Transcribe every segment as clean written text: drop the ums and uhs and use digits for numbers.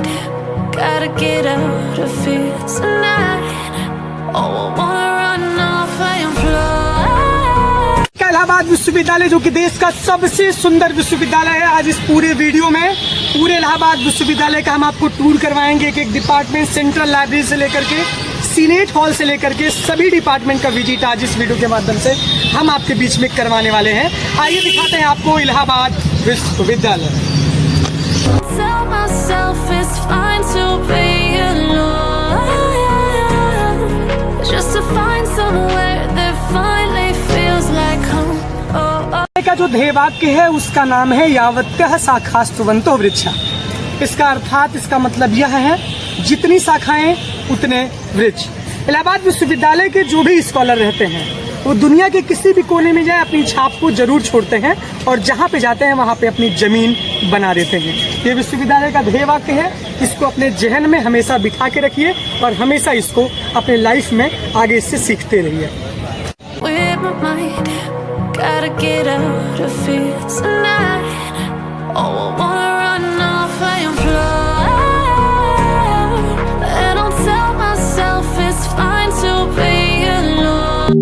mind, gotta get out of here tonight. Oh, I wanna run off and fly. Allahabad विश्वविद्यालय जो कि देश का सबसे सुंदर विश्वविद्यालय है, आज इस पूरे वीडियो में पूरे इलाहाबाद विश्वविद्यालय का हम आपको टूर करवाएंगे। एक एक डिपार्टमेंट, सेंट्रल लाइब्रेरी से लेकर के सीनेट हॉल से लेकर के सभी डिपार्टमेंट का विजिट आज इस वीडियो के माध्यम से हम आपके बीच में करवाने वाले हैं। आइए दिखाते हैं आपको इलाहाबाद विश्वविद्यालय। Tell myself it's fine to be alone, just to find somewhere that finally feels like home. का जो ध्येय वाक्य है उसका नाम है यावत्यः शाखास्त्वन्तो वृक्षा। इसका अर्थात, इसका मतलब यह है जितनी शाखाएं उतने वृक्ष। इलाहाबाद विश्वविद्यालय के जो भी स्कॉलर रहते हैं वो दुनिया के किसी भी कोने में जाए अपनी छाप को जरूर छोड़ते हैं और जहाँ पे जाते हैं वहाँ पे अपनी जमीन बना देते हैं। ये विश्वविद्यालय का ध्येय वाक्य है, इसको अपने जहन में हमेशा बिठा के रखिए और हमेशा इसको अपने लाइफ में आगे इससे सीखते रहिए। Gotta get out of here tonight. Oh, I wanna run off and fly. And I'll tell myself it's fine to be alone.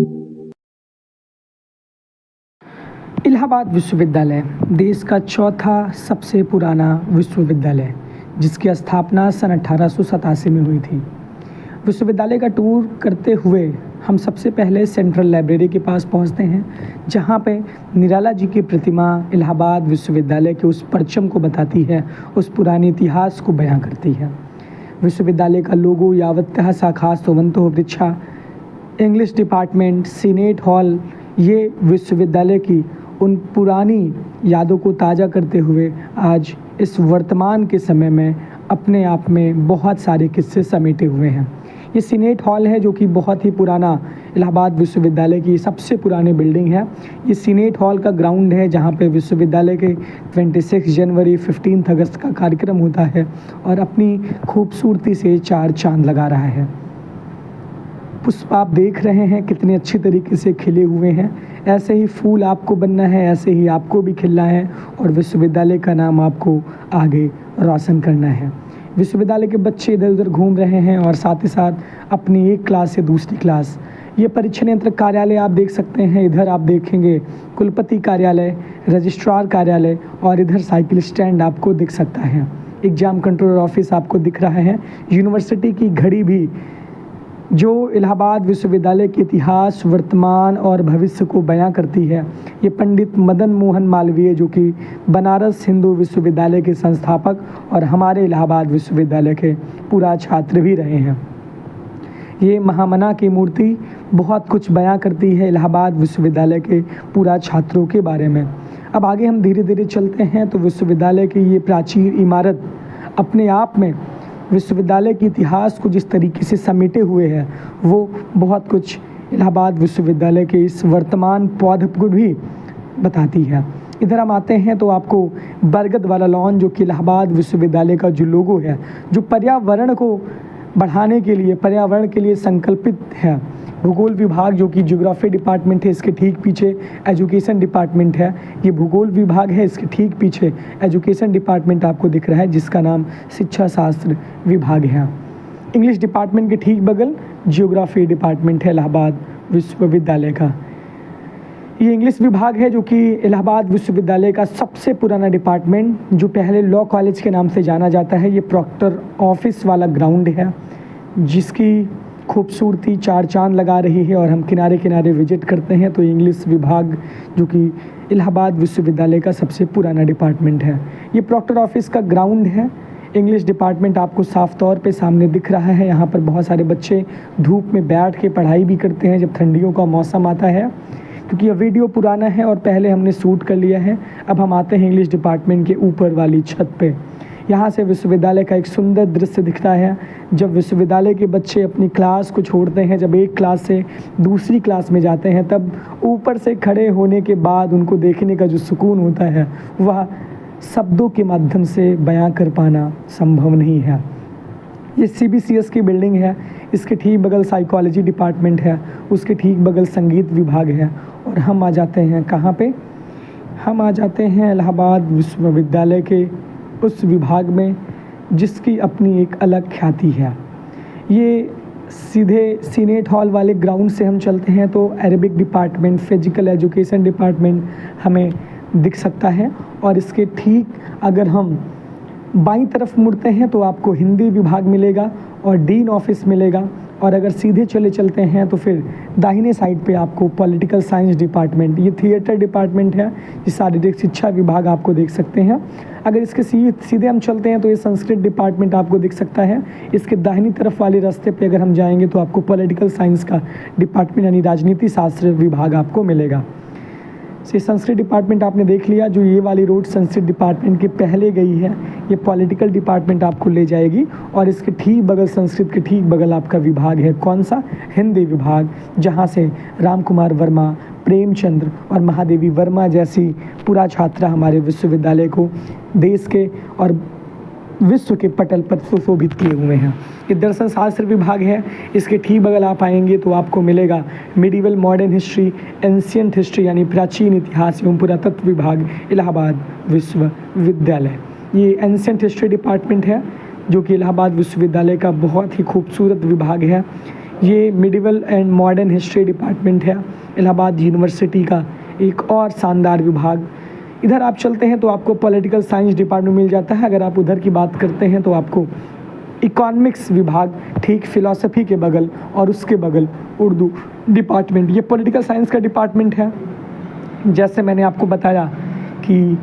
Allahabad विश्वविद्यालय देश का चौथा सबसे पुराना विश्वविद्यालय, जिसकी स्थापना सन 1887 में हुई थी। विश्वविद्यालय का टूर करते हुए हम सबसे पहले सेंट्रल लाइब्रेरी के पास पहुंचते हैं, जहां पे निराला जी की प्रतिमा इलाहाबाद विश्वविद्यालय के उस परचम को बताती है, उस पुराने इतिहास को बयां करती है। विश्वविद्यालय का लोगो यावत्यः शाखास्त्वन्तो वृक्षा, इंग्लिश डिपार्टमेंट, सीनेट हॉल, ये विश्वविद्यालय की उन पुरानी यादों को ताज़ा करते हुए आज इस वर्तमान के समय में अपने आप में बहुत सारे किस्से समेटे हुए हैं। ये सीनेट हॉल है जो कि बहुत ही पुराना इलाहाबाद विश्वविद्यालय की सबसे पुरानी बिल्डिंग है। ये सीनेट हॉल का ग्राउंड है जहाँ पे विश्वविद्यालय के 26 जनवरी 15 अगस्त का कार्यक्रम होता है और अपनी खूबसूरती से चार चांद लगा रहा है। पुष्प आप देख रहे हैं कितने अच्छी तरीके से खिले हुए हैं। ऐसे ही फूल आपको बनना है, ऐसे ही आपको भी खिलना है और विश्वविद्यालय का नाम आपको आगे रोशन करना है। विश्वविद्यालय के बच्चे इधर उधर घूम रहे हैं और साथ ही साथ अपनी एक क्लास से दूसरी क्लास। ये परीक्षा नियंत्रक कार्यालय आप देख सकते हैं, इधर आप देखेंगे कुलपति कार्यालय, रजिस्ट्रार कार्यालय और इधर साइकिल स्टैंड आपको दिख सकता है। एग्जाम कंट्रोलर ऑफिस आपको दिख रहा है। यूनिवर्सिटी की घड़ी भी जो इलाहाबाद विश्वविद्यालय के इतिहास, वर्तमान और भविष्य को बयां करती है, ये पंडित मदन मोहन मालवीय जो कि बनारस हिंदू विश्वविद्यालय के संस्थापक और हमारे इलाहाबाद विश्वविद्यालय के पूरा छात्र भी रहे हैं। ये महामना की मूर्ति बहुत कुछ बयां करती है इलाहाबाद विश्वविद्यालय के पूरा छात्रों के बारे में। अब आगे हम धीरे धीरे चलते हैं तो विश्वविद्यालय की ये प्राचीन इमारत अपने आप में विश्वविद्यालय के इतिहास को जिस तरीके से समेटे हुए है वो बहुत कुछ इलाहाबाद विश्वविद्यालय के इस वर्तमान पौध को भी बताती है। इधर हम आते हैं तो आपको बरगद वाला लॉन जो कि इलाहाबाद विश्वविद्यालय का जो लोगो है, जो पर्यावरण को बढ़ाने के लिए, पर्यावरण के लिए संकल्पित है। भूगोल विभाग जो कि ज्योग्राफी डिपार्टमेंट है, इसके ठीक पीछे एजुकेशन डिपार्टमेंट है। ये भूगोल विभाग है, इसके ठीक पीछे एजुकेशन डिपार्टमेंट आपको दिख रहा है जिसका नाम शिक्षा शास्त्र विभाग है। इंग्लिश डिपार्टमेंट के ठीक बगल ज्योग्राफी डिपार्टमेंट है इलाहाबाद विश्वविद्यालय का। ये इंग्लिश विभाग है जो कि इलाहाबाद विश्वविद्यालय का सबसे पुराना डिपार्टमेंट, जो पहले लॉ कॉलेज के नाम से जाना जाता है। ये प्रॉक्टर ऑफिस वाला ग्राउंड है जिसकी खूबसूरती चार चांद लगा रही है और हम किनारे किनारे विजिट करते हैं तो इंग्लिश विभाग जो कि इलाहाबाद विश्वविद्यालय का सबसे पुराना डिपार्टमेंट है। ये प्रॉक्टर ऑफिस का ग्राउंड है। इंग्लिश डिपार्टमेंट आपको साफ तौर पे सामने दिख रहा है। यहाँ पर बहुत सारे बच्चे धूप में बैठ के पढ़ाई भी करते हैं जब ठंडियों का मौसम आता है। क्योंकि यह वीडियो पुराना है और पहले हमने शूट कर लिया है, अब हम आते हैं इंग्लिश डिपार्टमेंट के ऊपर वाली छत पे। यहाँ से विश्वविद्यालय का एक सुंदर दृश्य दिखता है जब विश्वविद्यालय के बच्चे अपनी क्लास को छोड़ते हैं, जब एक क्लास से दूसरी क्लास में जाते हैं, तब ऊपर से खड़े होने के बाद उनको देखने का जो सुकून होता है वह शब्दों के माध्यम से बयां कर पाना संभव नहीं है। ये CBCS की बिल्डिंग है, इसके ठीक बगल साइकोलॉजी डिपार्टमेंट है, उसके ठीक बगल संगीत विभाग है और हम आ जाते हैं कहाँ पे? हम आ जाते हैं इलाहाबाद विश्वविद्यालय के उस विभाग में जिसकी अपनी एक अलग ख्याति है। ये सीधे सीनेट हॉल वाले ग्राउंड से हम चलते हैं तो Arabic department, physical education department हमें दिख सकता है, और इसके ठीक अगर हम बाईं तरफ मुड़ते हैं तो आपको हिंदी विभाग मिलेगा और डीन ऑफिस मिलेगा, और अगर सीधे चलते हैं तो फिर दाहिने साइड पे आपको पॉलिटिकल साइंस डिपार्टमेंट, ये थिएटर डिपार्टमेंट है, ये शारीरिक शिक्षा विभाग आपको देख सकते हैं। अगर इसके सीधे हम चलते हैं तो ये संस्कृत डिपार्टमेंट आपको दिख सकता है। इसके दाहिनी तरफ वाले रास्ते पे अगर हम जाएंगे तो आपको पॉलिटिकल साइंस का डिपार्टमेंट यानी राजनीति शास्त्र विभाग आपको मिलेगा। ये संस्कृत डिपार्टमेंट आपने देख लिया। जो ये वाली रोड संस्कृत डिपार्टमेंट के पहले गई है, ये पॉलिटिकल डिपार्टमेंट आपको ले जाएगी, और इसके ठीक बगल, संस्कृत के ठीक बगल आपका विभाग है कौन सा? हिंदी विभाग, जहाँ से राम कुमार वर्मा, प्रेमचंद्र और महादेवी वर्मा जैसी पूरा छात्रा हमारे विश्वविद्यालय को देश के और विश्व के पटल पर सुशोभित किए हुए हैं। ये दर्शन शास्त्र विभाग है। इसके ठीक बगल आप आएंगे तो आपको मिलेगा medieval modern history, ancient history यानी प्राचीन इतिहास एवं पुरातत्व विभाग, इलाहाबाद विश्वविद्यालय। ये एंशियंट हिस्ट्री डिपार्टमेंट है जो कि इलाहाबाद विश्वविद्यालय का बहुत ही खूबसूरत विभाग है। ये medieval and modern history department है, इलाहाबाद यूनिवर्सिटी का एक और शानदार विभाग। इधर आप चलते हैं तो आपको पॉलिटिकल साइंस डिपार्टमेंट मिल जाता है। अगर आप उधर की बात करते हैं तो आपको इकोनॉमिक्स विभाग ठीक फिलॉसफी के बगल, और उसके बगल उर्दू डिपार्टमेंट, ये पॉलिटिकल साइंस का डिपार्टमेंट है। जैसे मैंने आपको बताया कि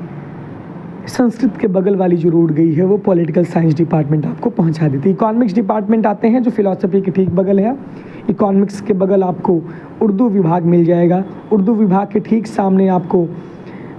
संस्कृत के बगल वाली जो रोड गई है वो पॉलिटिकल साइंस डिपार्टमेंट आपको पहुंचा देती है। इकोनॉमिक्स डिपार्टमेंट आते हैं जो फिलॉसफी के ठीक बगल है। इकोनॉमिक्स के बगल आपको उर्दू विभाग मिल जाएगा। उर्दू विभाग के ठीक सामने आपको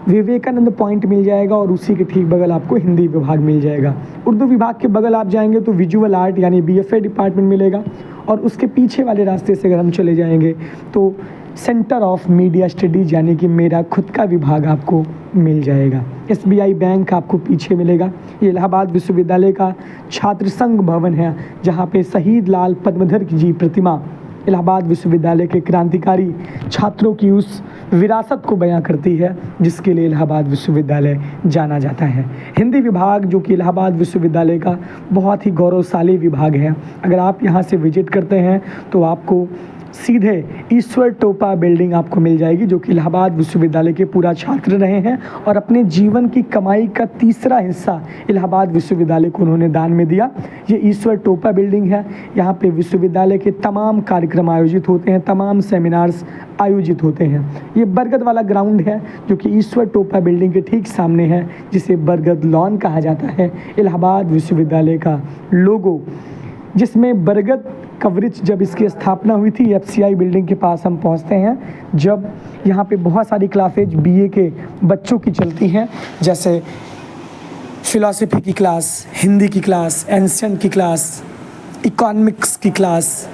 विवेकानंद पॉइंट मिल जाएगा, और उसी के ठीक बगल आपको हिंदी विभाग मिल जाएगा। उर्दू विभाग के बगल आप जाएंगे तो विजुअल आर्ट यानी बीएफए डिपार्टमेंट मिलेगा, और उसके पीछे वाले रास्ते से अगर हम चले जाएंगे तो सेंटर ऑफ मीडिया स्टडीज़ यानी कि मेरा खुद का विभाग आपको मिल जाएगा। एसबीआई बैंक आपको पीछे मिलेगा। ये इलाहाबाद विश्वविद्यालय का छात्र संघ भवन है, जहाँ पे शहीद लाल पद्मधर जी प्रतिमा इलाहाबाद विश्वविद्यालय के क्रांतिकारी छात्रों की उस विरासत को बयां करती है जिसके लिए इलाहाबाद विश्वविद्यालय जाना जाता है। हिंदी विभाग जो कि इलाहाबाद विश्वविद्यालय का बहुत ही गौरवशाली विभाग है। अगर आप यहाँ से विजिट करते हैं तो आपको सीधे ईश्वर टोपा बिल्डिंग आपको मिल जाएगी, जो कि इलाहाबाद विश्वविद्यालय के पूरा छात्र रहे हैं, और अपने जीवन की कमाई का तीसरा हिस्सा इलाहाबाद विश्वविद्यालय को उन्होंने दान में दिया। ये ईश्वर टोपा बिल्डिंग है। यहाँ पे विश्वविद्यालय के तमाम कार्यक्रम आयोजित होते हैं, तमाम सेमिनार्स आयोजित होते हैं। ये बरगद वाला ग्राउंड है जो कि ईश्वर टोपा बिल्डिंग के ठीक सामने है, जिसे बरगद लॉन कहा जाता है। इलाहाबाद विश्वविद्यालय का लोगो, जिसमें बरगद का वृक्ष, जब इसकी स्थापना हुई थी एफसीआई बिल्डिंग के पास हम पहुंचते हैं, जब यहाँ पे बहुत सारी क्लासेज बीए के बच्चों की चलती हैं, जैसे फिलॉसफी की क्लास, हिंदी की क्लास, एंशिएंट की क्लास, इकोनॉमिक्स की क्लास,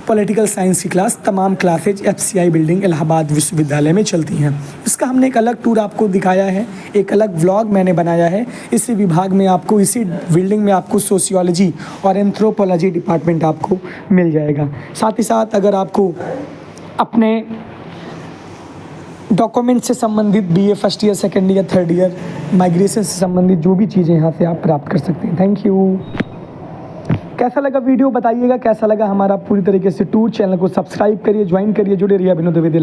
पॉलिटिकल साइंस की क्लास, तमाम क्लासेज एफसीआई बिल्डिंग इलाहाबाद विश्वविद्यालय में चलती हैं। इसका हमने एक अलग टूर आपको दिखाया है, एक अलग व्लॉग मैंने बनाया है। इसी विभाग में आपको, इसी बिल्डिंग में आपको सोशियोलॉजी और एंथ्रोपोलॉजी डिपार्टमेंट आपको मिल जाएगा। साथ ही साथ अगर आपको अपने डॉक्यूमेंट से संबंधित BA first year, second year, third year, migration से संबंधित जो भी चीज़ें यहाँ से आप प्राप्त कर सकते हैं। Thank you. कैसा लगा वीडियो बताइएगा, कैसा लगा हमारा पूरी तरीके से टूर। चैनल को सब्सक्राइब करिए, ज्वाइन करिए, जुड़े रहिए अभिनव द्विवेदी।